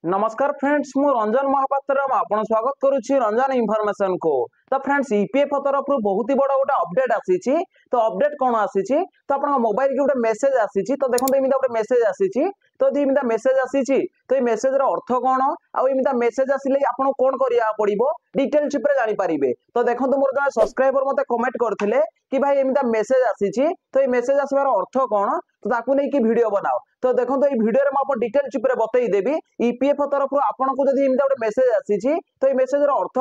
नमस्कार फ्रेंड्स मु रंजन महापात्र आपन स्वागत करुच्ची रंजन इनफॉरमेशन को। तो फ्रेंड्स ईपीएफ तरफ बहुत ही बड़ा गोटे अपडेट आसी। तो अपडेट कौन आसी तो आप मोबाइल की गोटे मेसेज आसी। तो देखो इमिता गोटे मेसेज आसी। तो इमिता मेसेज आसी तो ये मेसेज अर्थ कौन आमिता मेसेज आसिले आपको कौन करिया पड़िबो डिटेल्स ऊपर जानि पारिबे। तो देखो मोर जने सब्सक्राइबर मते कमेंट करथिले कि भाई एमिता मेसेज आसी तो ये मेसेज आसबार अर्थ कौन तो ताकू नहीं कि वीडियो बनाओ। तो देखो ये वीडियो रे म डिटेल्स ऊपर बतई देबी ईपीएफ तरफ आपन को जदी एमिता गोटे मेसेज आसी तो ये मेसेज रो अर्थ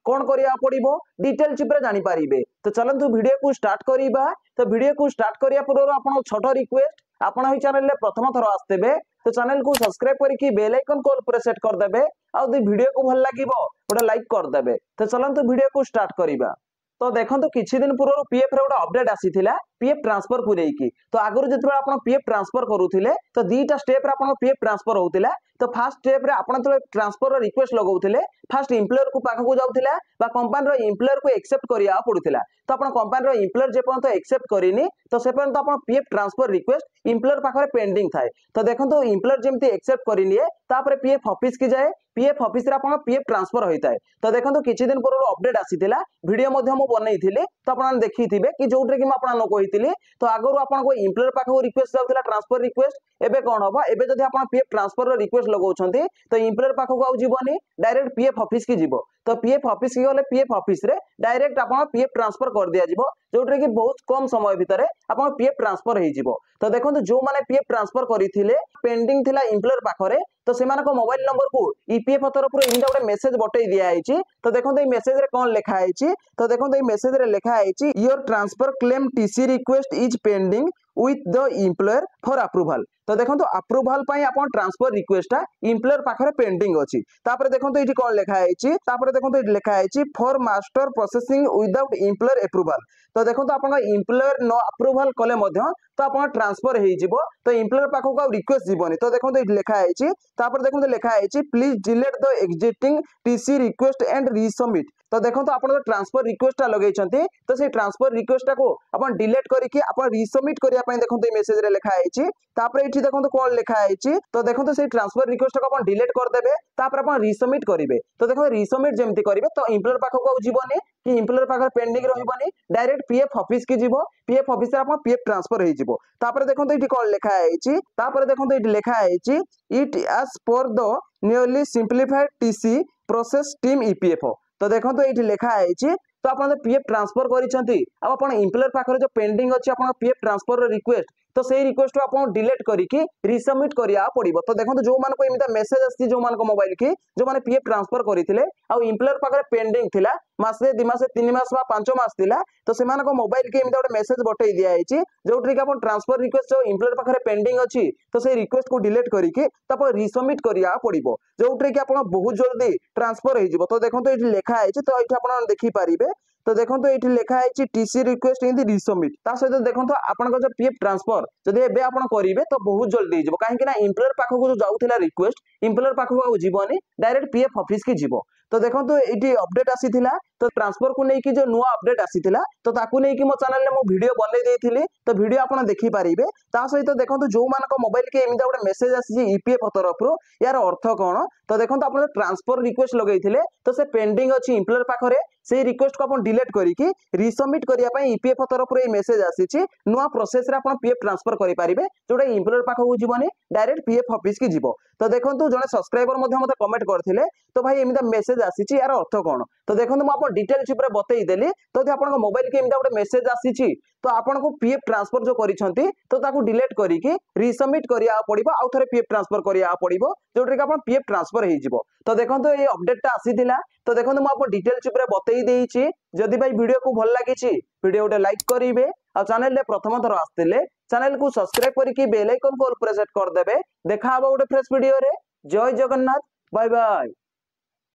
कौन करिया पड़िबो डिटेल्स ऊपर जानि पारिबे। तो चलंतु वीडियो को स्टार्ट करिबा। तो वीडियो को स्टार्ट करिया पूर्व आपन छोटो रिक्वेस्ट आपण ही चैनल रे प्रथम थर आस्तेबे तो चैनल को सब्सक्राइब करके बेल आइकन को ऊपर सेट कर देबे आ वीडियो को भल लागिवो गोटे लाइक कर देबे। तो चलंतु वीडियो को स्टार्ट करिबा। तो देखो किछि दिन पूर्व पीएफ रे गोटे अपडेट आसीथिला पीएफ ट्रांसफर को लेकी। तो आगु जिते आप पीएफ ट्रांसफर करुले तो दीटा स्टेप रे आप पीएफ ट्रांसफर होउतिला। तो फास्ट स्टेप रे आपण तो ट्रांसफर रिक्वेस्ट लगाउतिले फास्ट एम्प्लॉयर को पाखा को जाउतिला बा कंपनी रो एम्प्लॉयर को एक्सेप्ट करिया पडुतिला। तो आपण कंपनी रो एम्प्लॉयर जे पर्यंत एक्सेप्ट करिनी तो से पर्यंत आपण पीएफ ट्रांसफर रिक्वेस्ट एम्प्लॉयर पाखरे पेंडिंग थाए। तो देखंतु एम्प्लॉयर जेमति एक्सेप्ट करिनिए तापर पीएफ ऑफिस की जाए पीएफ ऑफिस रे आपण पीएफ ट्रांसफर होइताए। तो देखंतु किछि दिन पूर्व अपडेट आसीथिला वीडियो मध्ये मु बनैथिले तो आपण देखिथिबे कि जोट्रे कि म आपण न कहिथिले। तो आगरु आपण को एम्प्लॉयर पाखो रिक्वेस्ट जाउतिला ट्रांसफर रिक्वेस्ट एबे कोन होबा एबे जदी आपण पीएफ ट्रांसफर रो रिक्वेस्ट लगाउछन्ती तो एम्प्लॉयर पाखो आउ जीवनी डायरेक्ट पीएफ ऑफिस की जीवो। तो पीएफ ऑफिस की गले पीएफ ऑफिस रे डायरेक्ट आपण पीएफ ट्रांसफर कर दिया जीवो जोट्रे कि बहुत कम समय भितरे आपण पीएफ ट्रांसफर हे जीवो। तो देखंतु जो माने पीएफ ट्रांसफर करिथिले पेंडिंग थिला एम्प्लॉयर पाखरे तो सेमान को मोबाइल नंबर को ईपीएफ तरफ इनटा गोटे मेसेज बटई दिया आइछि। तो देखंतु ए मेसेज रे कोन लिखा आइछि तो देखंतु ए मेसेज रे लिखा आइछि your transfer claim TC request is pending with the employer for approval. तो देखंतु अप्रूवल पई आपण ट्रांसफर रिक्वेस्ट एम्प्लॉयर पाखरे पेंडिंग अछि। तापर देखंतु एठी कोन लिखा आइछि तापर देखंतु एठी लिखा आइछि for master processing without employer approval. तो देखंतु आपण एम्प्लॉयर नो अप्रूवल कले मध्य तो आपण ट्रांसफर हे जिवो तो एम्प्लॉयर पाखो का रिक्वेस्ट जीवनी। तो देखंतु एठी लिखा आइछि तापर देखंतु लिखा आइछि please delete the existing TC request and resubmit. तो देखंतु आपण ट्रांसफर रिक्वेस्ट लगै छथि तो से ट्रांसफर रिक्वेस्ट को आपण डिलीट करिकि आपण रीसबमिट करिया पई देखंतु ए मेसेज रे लिखा आइछि। तापर एठी देखंतु कोन लिखा आइछि तो देखंतु से ट्रांसफर रिक्वेस्ट को आपण डिलीट कर देबे तापर आपण रीसबमिट करिवे। तो देखो रीसबमिट जेमति करिवे तो एम्प्लॉयर पाखो को जीवनी कि एम्प्लॉयर पाखर पेंडिंग रहबनी डायरेक्ट पीएफ ऑफिस की जीवो पीएफ ऑफिस रे आपण पीएफ ट्रांसफर हे जीवो। तापर देखंतु एठी कोन लिखा आइछि तापर देखंतु एठी लिखा आइछि it as for the nearly simplified TC process team EPFO. तो देखंतु एठी लिखा आइछि तो आपण पीएफ ट्रांसफर करिसंती अब आपण एम्प्लॉयर पाखरे जो पेंडिंग अछि आपण पीएफ ट्रांसफर रिक्वेस्ट तो सेही रिक्वेस्ट को आपण डिलीट करिकि रीसबमिट करिया पड़िबो। तो देखंतु जो मान को एमिता मेसेज आसी जो मान को मोबाइल की जो माने पीएफ ट्रांसफर करिथिले आ एम्प्लॉयर पाखरे पेंडिंग थिला मासे 2 मासे 3 मास बा 5 मास थिला तो से मान को मोबाइल के एमिता गोटे मेसेज बटई दिया आइछि जोट्री कि आपण ट्रांसफर रिक्वेस्ट जो एम्प्लॉयर पाखरे पेंडिंग अछि तो से रिक्वेस्ट को डिलीट करिकि तापर रीसबमिट करिया पड़िबो जोट्री कि आपण बहुत जल्दी ट्रांसफर हे जिवो। तो देखंतु एठी लिखा आइछि तो एठी आपण देखि पारिबे। तो देखंतु एठी लिखा आइछि TC request in the resubmit ता सहित देखंतु आपण जो पीएफ ट्रांसफर जदि एबे आपण करिवे तो बहुत जल्दी हिजबो काहे कि ना एम्प्लॉयर पाखो को जो जाउथिला रिक्वेस्ट एम्प्लॉयर पाखो को जीवनी डायरेक्ट पीएफ ऑफिस की जीवो। तो देखंतु एठी अपडेट आसीथिला तो ट्रांसफर को लेकी जो नुआ अपडेट आसीथिला तो ताकू लेकी मो चैनल रे मो वीडियो बनै देथिली तो वीडियो आपण देखि पारिबे। ता सहित देखंतु जो मान को मोबाइल के एमिदा गोटे मेसेज आसी ईपीएफ तरफ रो यार अर्थ कोन तो देखंतु आपण ट्रांसफर रिक्वेस्ट लगैथिले तो से पेंडिंग अछि एम्प्लॉयर पाखरे से रिक्वेस्ट को आपण डिलीट करिकि रीसबमिट करिया पई ईपीएफ तरफ रे मेसेज आसीछि नुआ प्रोसेस रे आपण पीएफ ट्रांसफर करि पारिबे जोटा एम्प्लॉयर पाखो को जीवनी डायरेक्ट पीएफ ऑफिस की जीवो। तो देखंतु जने सब्सक्राइबर मध्ये मते कमेंट करथिले तो भाई एमिदा मेसेज आसीछि यार अर्थ कोन। तो देखंतु म आपण डिटेल्स ऊपर बतई देली तो जे आपण मोबाइल के एमिदा गोटे मेसेज आसीछि तो आपण को पीएफ ट्रांसफर जो करिसंती तो ताकू डिलीट करिकि रीसबमिट करिया पड़िबो आ थरे पीएफ ट्रांसफर करिया पड़िबो जोट्री कि आपण पीएफ ट्रांसफर हे जिवो। तो देखंतु ए अपडेट ता आसीथिला तो देखंतु म आपण डिटेल्स ऊपर बतई देइछि। जदि भाई वीडियो को भल लागिछि वीडियो गोटे लाइक करिवे आ चैनल रे प्रथम थर आस्तिले चैनल को सब्सक्राइब करके बेल आइकन को ऑल प्रेस कर देबे। देखा हबो गोटे फ्रेश वीडियो रे। जय जगन्नाथ बाय बाय।